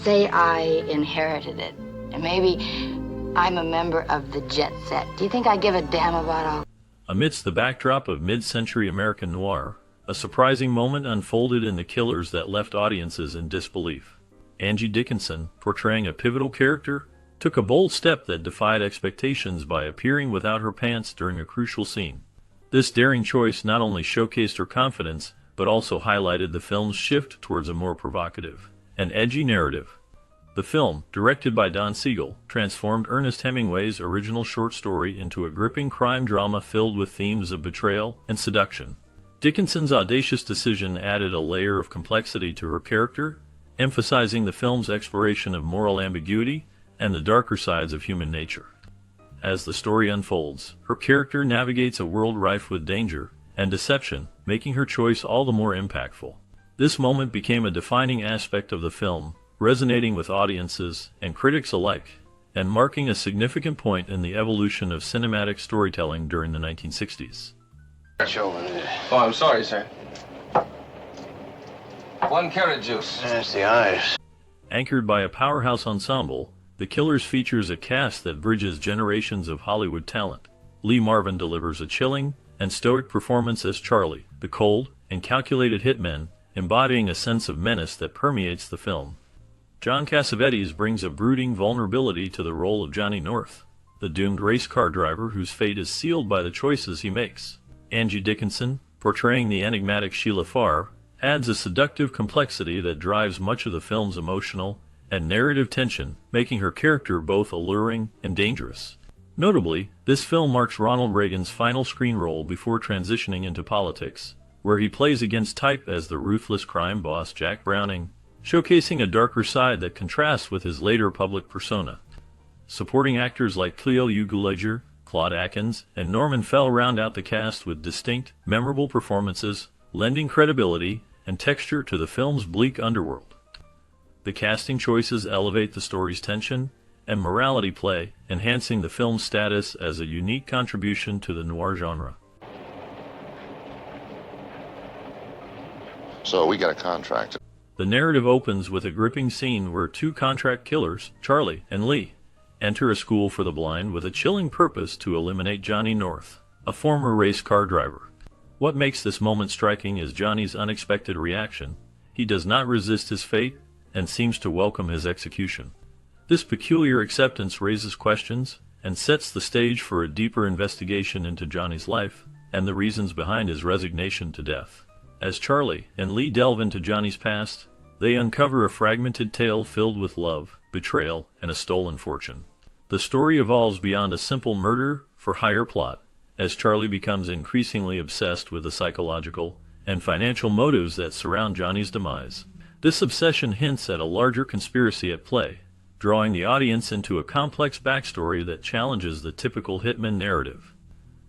say I inherited it, and maybe I'm a member of the jet set. Do you think I give a damn about all? Amidst the backdrop of mid-century American noir, a surprising moment unfolded in The Killers that left audiences in disbelief. Angie Dickinson, portraying a pivotal character, took a bold step that defied expectations by appearing without her pants during a crucial scene. This daring choice not only showcased her confidence, but also highlighted the film's shift towards a more provocative and edgy narrative. The film, directed by Don Siegel, transformed Ernest Hemingway's original short story into a gripping crime drama filled with themes of betrayal and seduction. Dickinson's audacious decision added a layer of complexity to her character, emphasizing the film's exploration of moral ambiguity and the darker sides of human nature. As the story unfolds, her character navigates a world rife with danger and deception, making her choice all the more impactful. This moment became a defining aspect of the film, resonating with audiences and critics alike, and marking a significant point in the evolution of cinematic storytelling during the 1960s. Oh, I'm sorry, sir. 1 carrot juice. That's the eyes. Anchored by a powerhouse ensemble, The Killers features a cast that bridges generations of Hollywood talent. Lee Marvin delivers a chilling and stoic performance as Charlie, the cold and calculated hitman, embodying a sense of menace that permeates the film. John Cassavetes brings a brooding vulnerability to the role of Johnny North, the doomed race car driver whose fate is sealed by the choices he makes. Angie Dickinson, portraying the enigmatic Sheila Farr, adds a seductive complexity that drives much of the film's emotional and narrative tension, making her character both alluring and dangerous. Notably, this film marks Ronald Reagan's final screen role before transitioning into politics, where he plays against type as the ruthless crime boss Jack Browning, showcasing a darker side that contrasts with his later public persona. Supporting actors like Cleo Ugulager, Claude Akins, and Norman Fell round out the cast with distinct, memorable performances, lending credibility and texture to the film's bleak underworld. The casting choices elevate the story's tension and morality play, enhancing the film's status as a unique contribution to the noir genre. So we got a contract. The narrative opens with a gripping scene where 2 contract killers, Charlie and Lee, enter a school for the blind with a chilling purpose to eliminate Johnny North, a former race car driver. What makes this moment striking is Johnny's unexpected reaction. He does not resist his fate and seems to welcome his execution. This peculiar acceptance raises questions and sets the stage for a deeper investigation into Johnny's life and the reasons behind his resignation to death. As Charlie and Lee delve into Johnny's past, they uncover a fragmented tale filled with love, betrayal, and a stolen fortune. The story evolves beyond a simple murder-for-hire plot, as Charlie becomes increasingly obsessed with the psychological and financial motives that surround Johnny's demise. This obsession hints at a larger conspiracy at play, drawing the audience into a complex backstory that challenges the typical hitman narrative.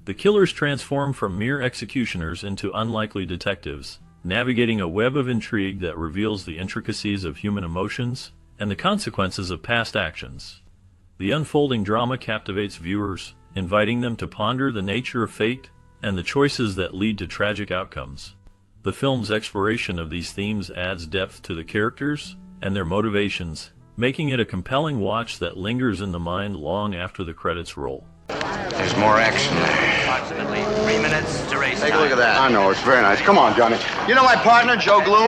The killers transform from mere executioners into unlikely detectives, navigating a web of intrigue that reveals the intricacies of human emotions and the consequences of past actions. The unfolding drama captivates viewers, inviting them to ponder the nature of fate and the choices that lead to tragic outcomes. The film's exploration of these themes adds depth to the characters and their motivations, making it a compelling watch that lingers in the mind long after the credits roll. There's more action there. Approximately 3 minutes to race Take a look at time. that. I know, it's very nice. Come on, Johnny. You know my partner, Joe Gloom?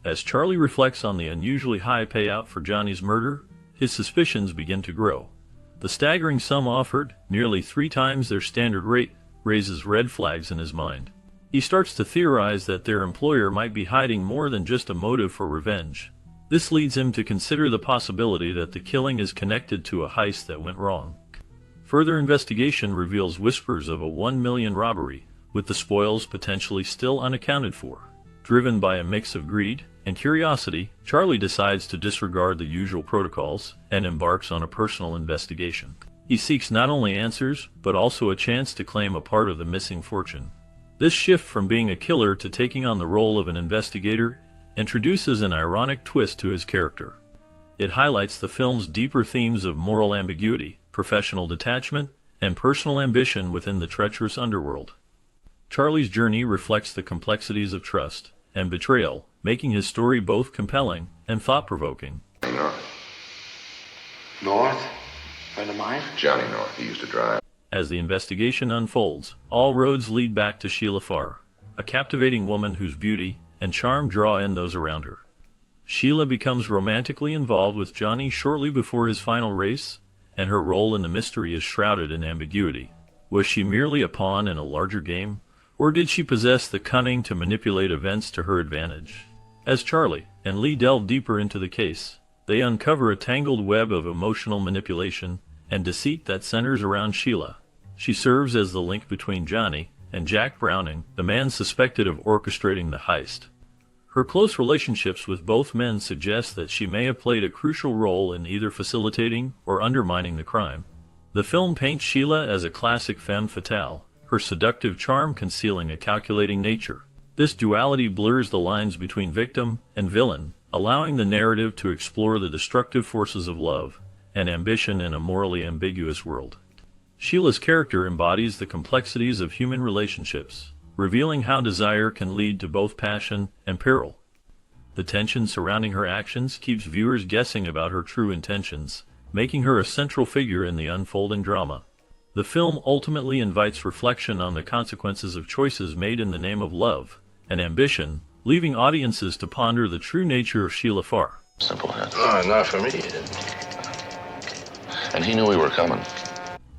As Charlie reflects on the unusually high payout for Johnny's murder, his suspicions begin to grow. The staggering sum offered, nearly 3 times their standard rate, raises red flags in his mind. He starts to theorize that their employer might be hiding more than just a motive for revenge. This leads him to consider the possibility that the killing is connected to a heist that went wrong. Further investigation reveals whispers of a $1 million robbery, with the spoils potentially still unaccounted for. Driven by a mix of greed and curiosity, Charlie decides to disregard the usual protocols and embarks on a personal investigation. He seeks not only answers, but also a chance to claim a part of the missing fortune. This shift from being a killer to taking on the role of an investigator introduces an ironic twist to his character. It highlights the film's deeper themes of moral ambiguity, professional detachment, and personal ambition within the treacherous underworld. Charlie's journey reflects the complexities of trust and betrayal, making his story both compelling and thought-provoking. North. North? Friend of mine? Johnny North. He used to drive. As the investigation unfolds, all roads lead back to Sheila Farr, a captivating woman whose beauty and charm draw in those around her. Sheila becomes romantically involved with Johnny shortly before his final race, and her role in the mystery is shrouded in ambiguity. Was she merely a pawn in a larger game, or did she possess the cunning to manipulate events to her advantage? As Charlie and Lee delve deeper into the case, they uncover a tangled web of emotional manipulation and deceit that centers around Sheila. She serves as the link between Johnny and Jack Browning, the man suspected of orchestrating the heist. Her close relationships with both men suggest that she may have played a crucial role in either facilitating or undermining the crime. The film paints Sheila as a classic femme fatale, her seductive charm concealing a calculating nature. This duality blurs the lines between victim and villain, allowing the narrative to explore the destructive forces of love and ambition in a morally ambiguous world. Sheila's character embodies the complexities of human relationships, revealing how desire can lead to both passion and peril. The tension surrounding her actions keeps viewers guessing about her true intentions, making her a central figure in the unfolding drama. The film ultimately invites reflection on the consequences of choices made in the name of love and ambition, leaving audiences to ponder the true nature of Sheila Farr. Simple head. Oh, not for me. And he knew we were coming.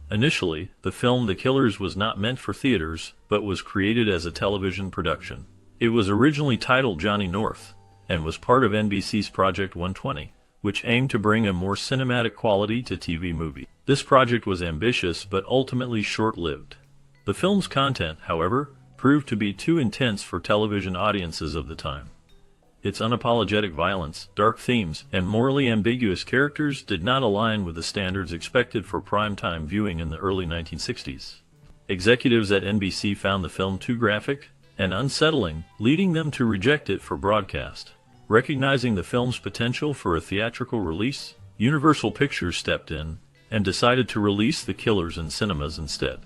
Initially, the film The Killers was not meant for theaters, but was created as a television production. It was originally titled Johnny North, and was part of NBC's Project 120, which aimed to bring a more cinematic quality to TV movie. This project was ambitious but ultimately short-lived. The film's content, however, proved to be too intense for television audiences of the time. Its unapologetic violence, dark themes, and morally ambiguous characters did not align with the standards expected for primetime viewing in the early 1960s. Executives at NBC found the film too graphic and unsettling, leading them to reject it for broadcast. Recognizing the film's potential for a theatrical release, Universal Pictures stepped in and decided to release The Killers in cinemas instead.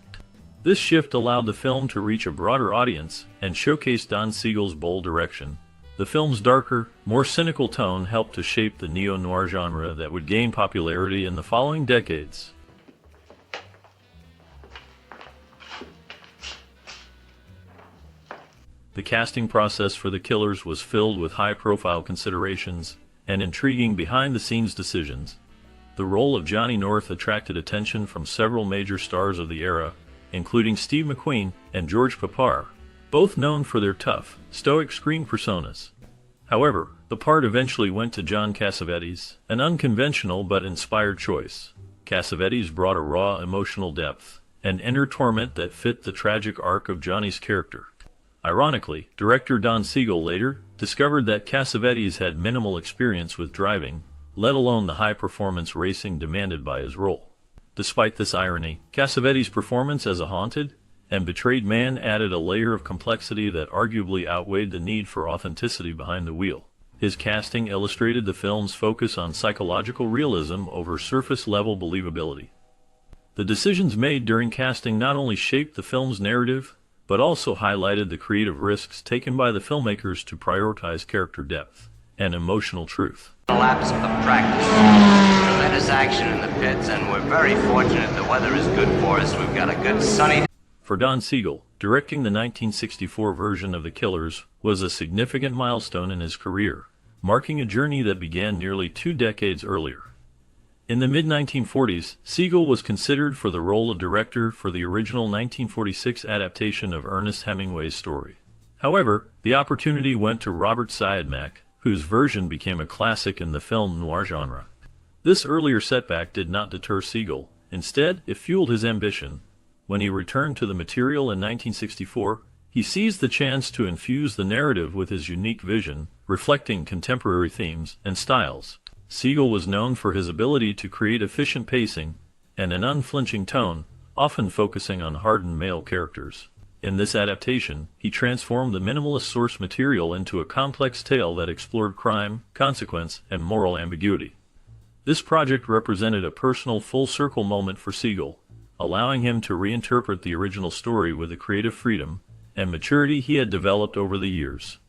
This shift allowed the film to reach a broader audience and showcase Don Siegel's bold direction. The film's darker, more cynical tone helped to shape the neo-noir genre that would gain popularity in the following decades. The casting process for The Killers was filled with high-profile considerations and intriguing behind-the-scenes decisions. The role of Johnny North attracted attention from several major stars of the era, including Steve McQueen and George Papar, both known for their tough, stoic screen personas. However, the part eventually went to John Cassavetes, an unconventional but inspired choice. Cassavetes brought a raw emotional depth and inner torment that fit the tragic arc of Johnny's character. Ironically, director Don Siegel later discovered that Cassavetes had minimal experience with driving, let alone the high-performance racing demanded by his role. Despite this irony, Cassavetes' performance as a haunted and betrayed man added a layer of complexity that arguably outweighed the need for authenticity behind the wheel. His casting illustrated the film's focus on psychological realism over surface-level believability. The decisions made during casting not only shaped the film's narrative, but also highlighted the creative risks taken by the filmmakers to prioritize character depth and emotional truth. A lapse of practice. Tremendous action in the pits, and we're very fortunate the weather is good for us. We've got a good sunny... For Don Siegel, directing the 1964 version of The Killers was a significant milestone in his career, marking a journey that began nearly 2 decades earlier. In the mid-1940s, Siegel was considered for the role of director for the original 1946 adaptation of Ernest Hemingway's story. However, the opportunity went to Robert Siodmak, whose version became a classic in the film noir genre. This earlier setback did not deter Siegel. Instead, it fueled his ambition. When he returned to the material in 1964, he seized the chance to infuse the narrative with his unique vision, reflecting contemporary themes and styles. Siegel was known for his ability to create efficient pacing and an unflinching tone, often focusing on hardened male characters. In this adaptation, he transformed the minimalist source material into a complex tale that explored crime, consequence, and moral ambiguity. This project represented a personal full-circle moment for Siegel, allowing him to reinterpret the original story with the creative freedom and maturity he had developed over the years.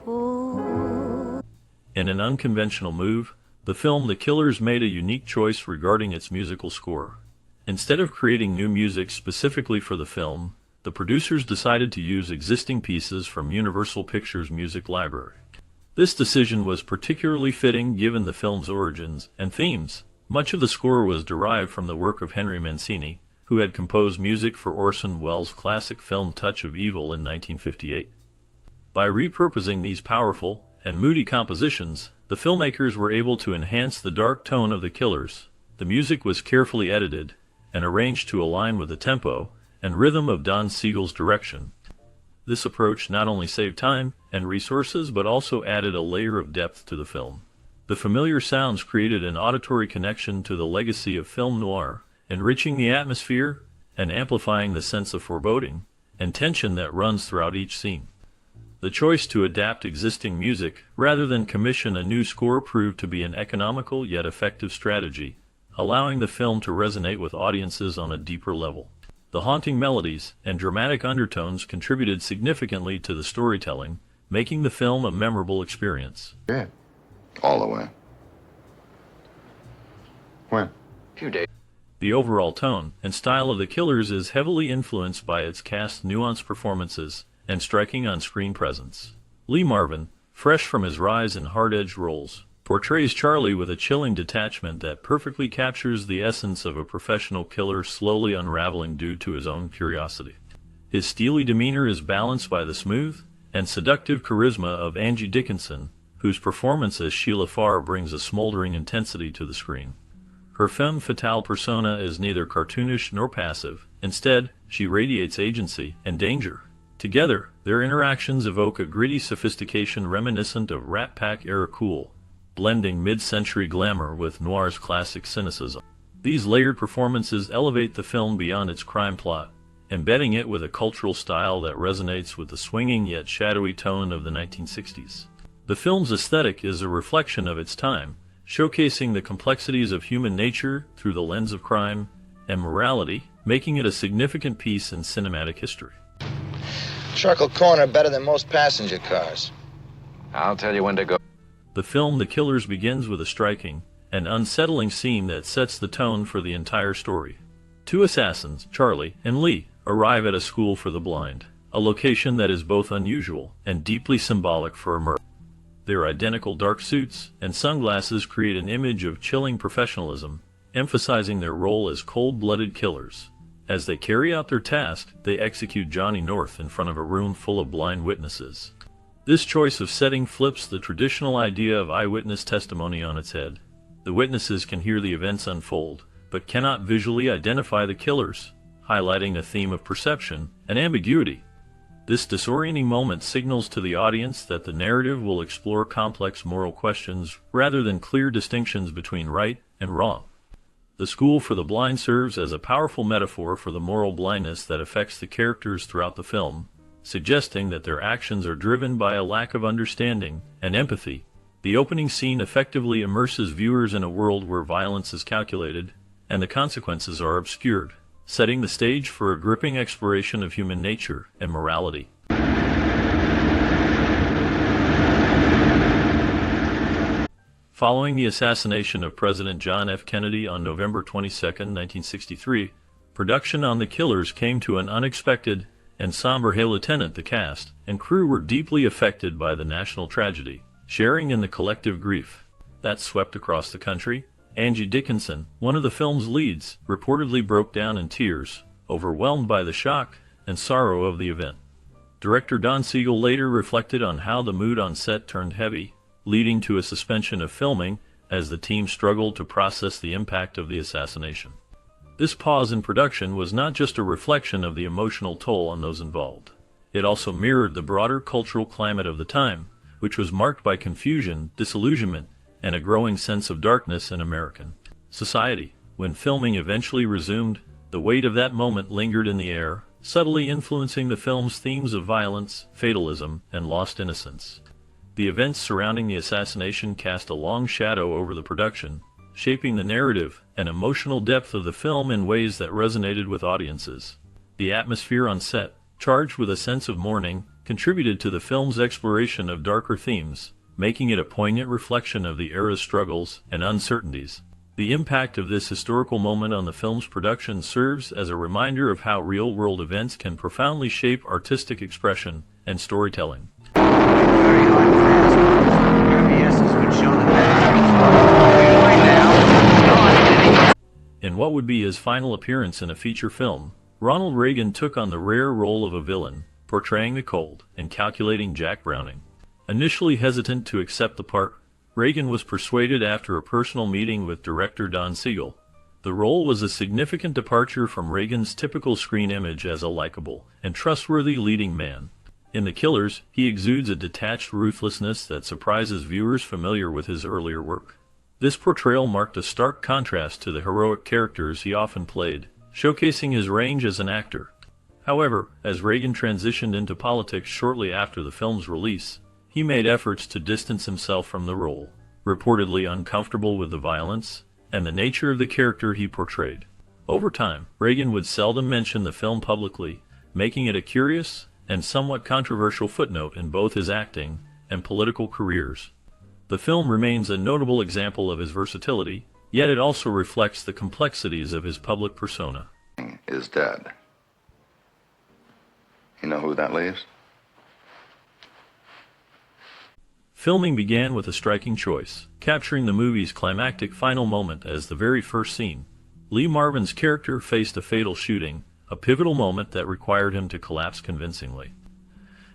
For In an unconventional move, the film The Killers made a unique choice regarding its musical score. Instead of creating new music specifically for the film, the producers decided to use existing pieces from Universal Pictures' music library. This decision was particularly fitting given the film's origins and themes. Much of the score was derived from the work of Henry Mancini, who had composed music for Orson Welles' classic film Touch of Evil in 1958. By repurposing these powerful and moody compositions, the filmmakers were able to enhance the dark tone of The Killers. The music was carefully edited and arranged to align with the tempo and rhythm of Don Siegel's direction. This approach not only saved time and resources but also added a layer of depth to the film. The familiar sounds created an auditory connection to the legacy of film noir, enriching the atmosphere and amplifying the sense of foreboding and tension that runs throughout each scene. The choice to adapt existing music rather than commission a new score proved to be an economical yet effective strategy, allowing the film to resonate with audiences on a deeper level. The haunting melodies and dramatic undertones contributed significantly to the storytelling, making the film a memorable experience. Yeah. All the way. When? Few days. The overall tone and style of The Killers is heavily influenced by its cast's nuanced performances and striking on-screen presence. Lee Marvin, fresh from his rise in hard-edged roles, portrays Charlie with a chilling detachment that perfectly captures the essence of a professional killer slowly unraveling due to his own curiosity. His steely demeanor is balanced by the smooth and seductive charisma of Angie Dickinson, whose performance as Sheila Farr brings a smoldering intensity to the screen. Her femme fatale persona is neither cartoonish nor passive. Instead, she radiates agency and danger. Together, their interactions evoke a gritty sophistication reminiscent of Rat Pack-era cool, blending mid-century glamour with noir's classic cynicism. These layered performances elevate the film beyond its crime plot, embedding it with a cultural style that resonates with the swinging yet shadowy tone of the 1960s. The film's aesthetic is a reflection of its time, showcasing the complexities of human nature through the lens of crime and morality, making it a significant piece in cinematic history. Charcoal corner better than most passenger cars. I'll tell you when to go. The film The Killers begins with a striking and unsettling scene that sets the tone for the entire story. Two assassins, Charlie and Lee, arrive at a school for the blind, a location that is both unusual and deeply symbolic for a murder. Their identical dark suits and sunglasses create an image of chilling professionalism, emphasizing their role as cold-blooded killers. As they carry out their task, they execute Johnny North in front of a room full of blind witnesses. This choice of setting flips the traditional idea of eyewitness testimony on its head. The witnesses can hear the events unfold, but cannot visually identify the killers, highlighting a theme of perception and ambiguity. This disorienting moment signals to the audience that the narrative will explore complex moral questions rather than clear distinctions between right and wrong. The School for the Blind serves as a powerful metaphor for the moral blindness that affects the characters throughout the film, suggesting that their actions are driven by a lack of understanding and empathy. The opening scene effectively immerses viewers in a world where violence is calculated and the consequences are obscured, setting the stage for a gripping exploration of human nature and morality. Following the assassination of President John F. Kennedy on November 22, 1963, production on The Killers came to an unexpected and somber end. Lieutenant, the cast and crew were deeply affected by the national tragedy, sharing in the collective grief that swept across the country. Angie Dickinson, one of the film's leads, reportedly broke down in tears, overwhelmed by the shock and sorrow of the event. Director Don Siegel later reflected on how the mood on set turned heavy, leading to a suspension of filming as the team struggled to process the impact of the assassination. This pause in production was not just a reflection of the emotional toll on those involved. It also mirrored the broader cultural climate of the time, which was marked by confusion, disillusionment, and a growing sense of darkness in American society. When filming eventually resumed, the weight of that moment lingered in the air, subtly influencing the film's themes of violence, fatalism, and lost innocence. The events surrounding the assassination cast a long shadow over the production, shaping the narrative and emotional depth of the film in ways that resonated with audiences. The atmosphere on set, charged with a sense of mourning, contributed to the film's exploration of darker themes, making it a poignant reflection of the era's struggles and uncertainties. The impact of this historical moment on the film's production serves as a reminder of how real-world events can profoundly shape artistic expression and storytelling. Very hard fast. Your guesses would show that now. In what would be his final appearance in a feature film, Ronald Reagan took on the rare role of a villain, portraying the cold and calculating Jack Browning. Initially hesitant to accept the part, Reagan was persuaded after a personal meeting with director Don Siegel. The role was a significant departure from Reagan's typical screen image as a likable and trustworthy leading man. In The Killers, he exudes a detached ruthlessness that surprises viewers familiar with his earlier work. This portrayal marked a stark contrast to the heroic characters he often played, showcasing his range as an actor. However, as Reagan transitioned into politics shortly after the film's release, he made efforts to distance himself from the role, reportedly uncomfortable with the violence and the nature of the character he portrayed. Over time, Reagan would seldom mention the film publicly, making it a curious and somewhat controversial footnote in both his acting and political careers. The film remains a notable example of his versatility, yet it also reflects the complexities of his public persona. Is dead. You know who that leaves? Filming began with a striking choice, capturing the movie's climactic final moment as the very first scene. Lee Marvin's character faced a fatal shooting, a pivotal moment that required him to collapse convincingly.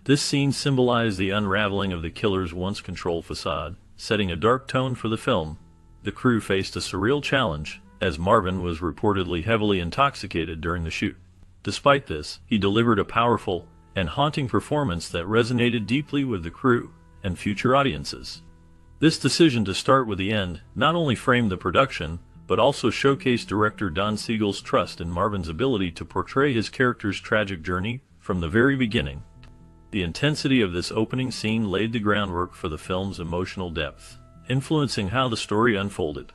This scene symbolized the unraveling of the killer's once-controlled facade, setting a dark tone for the film. The crew faced a surreal challenge, as Marvin was reportedly heavily intoxicated during the shoot. Despite this, he delivered a powerful and haunting performance that resonated deeply with the crew and future audiences. This decision to start with the end not only framed the production, but also showcased director Don Siegel's trust in Marvin's ability to portray his character's tragic journey from the very beginning. The intensity of this opening scene laid the groundwork for the film's emotional depth, influencing how the story unfolded.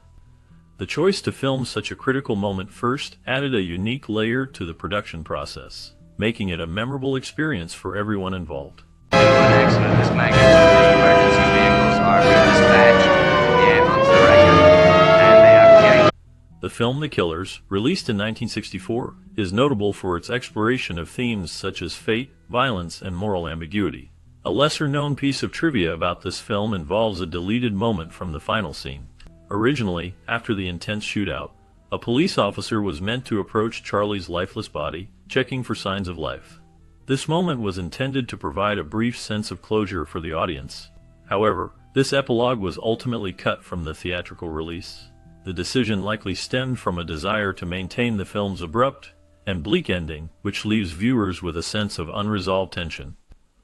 The choice to film such a critical moment first added a unique layer to the production process, making it a memorable experience for everyone involved. An accident of this magnitude, the emergency vehicles are being dispatched, the ambulance, the regular, and they are getting... The film The Killers, released in 1964, is notable for its exploration of themes such as fate, violence, and moral ambiguity. A lesser-known piece of trivia about this film involves a deleted moment from the final scene. Originally, after the intense shootout, a police officer was meant to approach Charlie's lifeless body, checking for signs of life. This moment was intended to provide a brief sense of closure for the audience. However, this epilogue was ultimately cut from the theatrical release. The decision likely stemmed from a desire to maintain the film's abrupt and bleak ending, which leaves viewers with a sense of unresolved tension.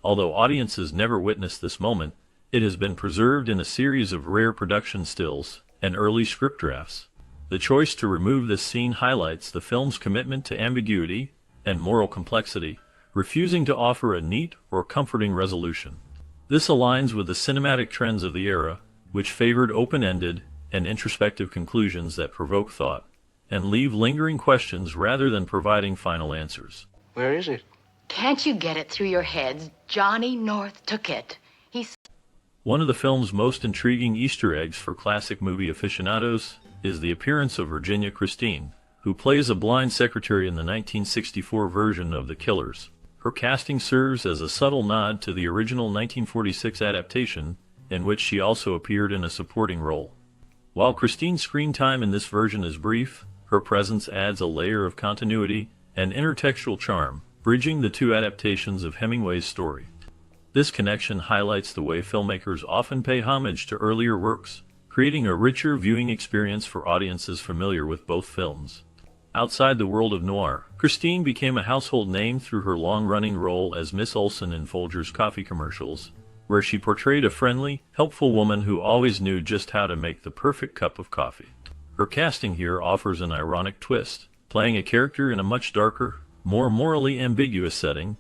Although audiences never witnessed this moment, it has been preserved in a series of rare production stills and early script drafts. The choice to remove this scene highlights the film's commitment to ambiguity and moral complexity, refusing to offer a neat or comforting resolution. This aligns with the cinematic trends of the era, which favored open-ended and introspective conclusions that provoke thought and leave lingering questions rather than providing final answers. Where is it? Can't you get it through your heads? Johnny North took it. One of the film's most intriguing Easter eggs for classic movie aficionados is the appearance of Virginia Christine, who plays a blind secretary in the 1964 version of The Killers. Her casting serves as a subtle nod to the original 1946 adaptation, in which she also appeared in a supporting role. While Christine's screen time in this version is brief, her presence adds a layer of continuity and intertextual charm, bridging the two adaptations of Hemingway's story. This connection highlights the way filmmakers often pay homage to earlier works, creating a richer viewing experience for audiences familiar with both films. Outside the world of noir, Christine became a household name through her long-running role as Miss Olson in Folgers coffee commercials, where she portrayed a friendly, helpful woman who always knew just how to make the perfect cup of coffee. Her casting here offers an ironic twist, playing a character in a much darker, more morally ambiguous setting,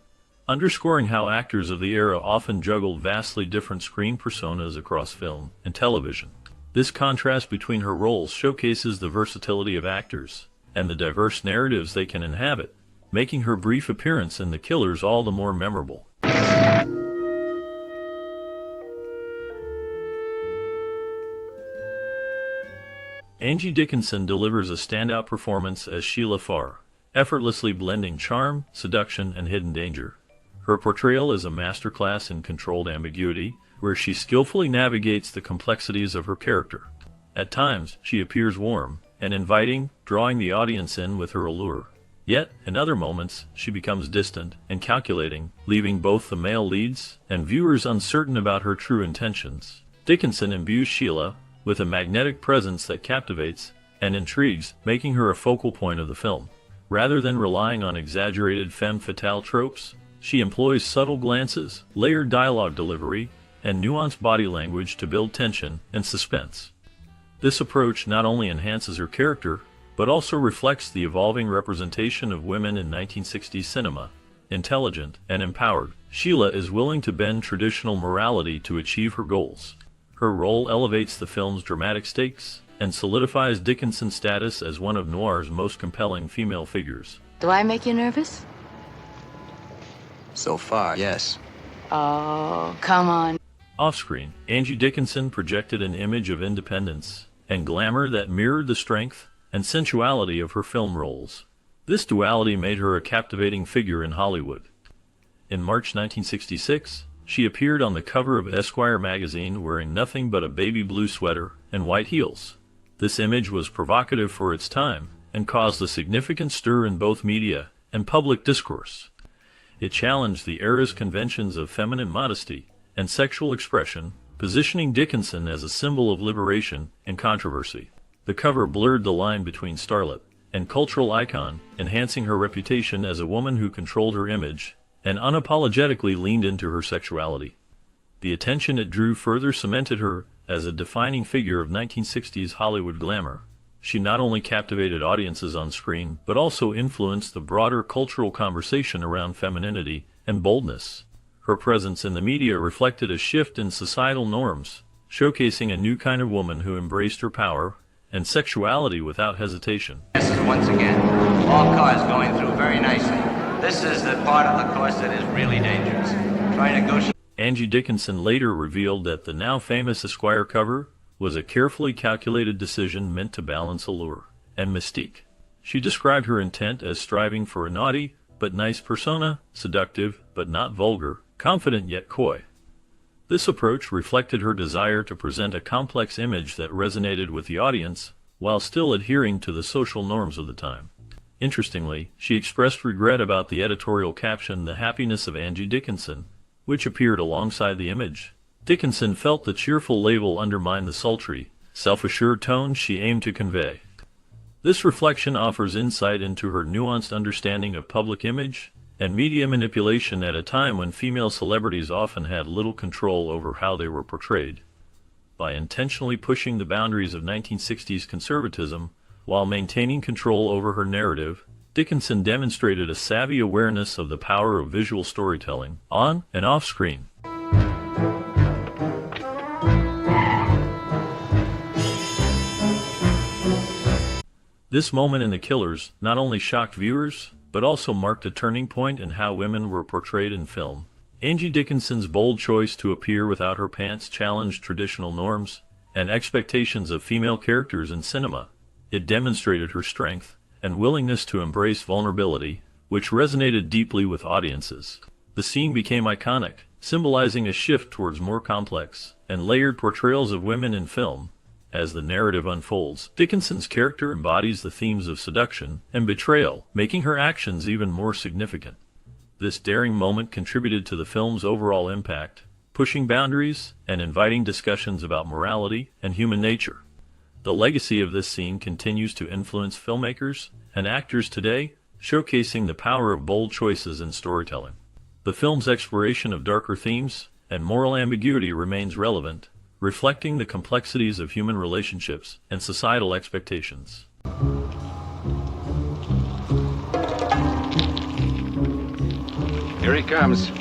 underscoring how actors of the era often juggled vastly different screen personas across film and television. This contrast between her roles showcases the versatility of actors and the diverse narratives they can inhabit, making her brief appearance in The Killers all the more memorable. Angie Dickinson delivers a standout performance as Sheila Farr, effortlessly blending charm, seduction, and hidden danger. Her portrayal is a masterclass in controlled ambiguity, where she skillfully navigates the complexities of her character. At times, she appears warm and inviting, drawing the audience in with her allure. Yet, in other moments, she becomes distant and calculating, leaving both the male leads and viewers uncertain about her true intentions. Dickinson imbues Sheila with a magnetic presence that captivates and intrigues, making her a focal point of the film. Rather than relying on exaggerated femme fatale tropes, she employs subtle glances, layered dialogue delivery, and nuanced body language to build tension and suspense. This approach not only enhances her character, but also reflects the evolving representation of women in 1960s cinema. Intelligent and empowered, Sheila is willing to bend traditional morality to achieve her goals. Her role elevates the film's dramatic stakes and solidifies Dickinson's status as one of noir's most compelling female figures. Do I make you nervous? So far, yes. Oh, come on. Off-screen, Angie Dickinson projected an image of independence and glamour that mirrored the strength and sensuality of her film roles. This duality made her a captivating figure in Hollywood. In March 1966, she appeared on the cover of Esquire magazine wearing nothing but a baby blue sweater and white heels. This image was provocative for its time and caused a significant stir in both media and public discourse. It challenged the era's conventions of feminine modesty and sexual expression, positioning Dickinson as a symbol of liberation and controversy. The cover blurred the line between starlet and cultural icon, enhancing her reputation as a woman who controlled her image and unapologetically leaned into her sexuality. The attention it drew further cemented her as a defining figure of 1960s Hollywood glamour. She not only captivated audiences on screen, but also influenced the broader cultural conversation around femininity and boldness. Her presence in the media reflected a shift in societal norms, showcasing a new kind of woman who embraced her power and sexuality without hesitation. This is once again, all cars going through very nicely. This is the part of the course that is really dangerous. Try to negotiate. Angie Dickinson later revealed that the now famous Esquire cover was a carefully calculated decision meant to balance allure and mystique. She described her intent as striving for a naughty but nice persona, seductive but not vulgar, confident yet coy. This approach reflected her desire to present a complex image that resonated with the audience while still adhering to the social norms of the time. Interestingly, she expressed regret about the editorial caption "The Happiness of Angie Dickinson," which appeared alongside the image. Dickinson felt the cheerful label undermined the sultry, self-assured tone she aimed to convey. This reflection offers insight into her nuanced understanding of public image and media manipulation at a time when female celebrities often had little control over how they were portrayed. By intentionally pushing the boundaries of 1960s conservatism while maintaining control over her narrative, Dickinson demonstrated a savvy awareness of the power of visual storytelling, on and off screen. This moment in The Killers not only shocked viewers, but also marked a turning point in how women were portrayed in film. Angie Dickinson's bold choice to appear without her pants challenged traditional norms and expectations of female characters in cinema. It demonstrated her strength and willingness to embrace vulnerability, which resonated deeply with audiences. The scene became iconic, symbolizing a shift towards more complex and layered portrayals of women in film. As the narrative unfolds, Dickinson's character embodies the themes of seduction and betrayal, making her actions even more significant. This daring moment contributed to the film's overall impact, pushing boundaries and inviting discussions about morality and human nature. The legacy of this scene continues to influence filmmakers and actors today, showcasing the power of bold choices in storytelling. The film's exploration of darker themes and moral ambiguity remains relevant, reflecting the complexities of human relationships and societal expectations. Here he comes.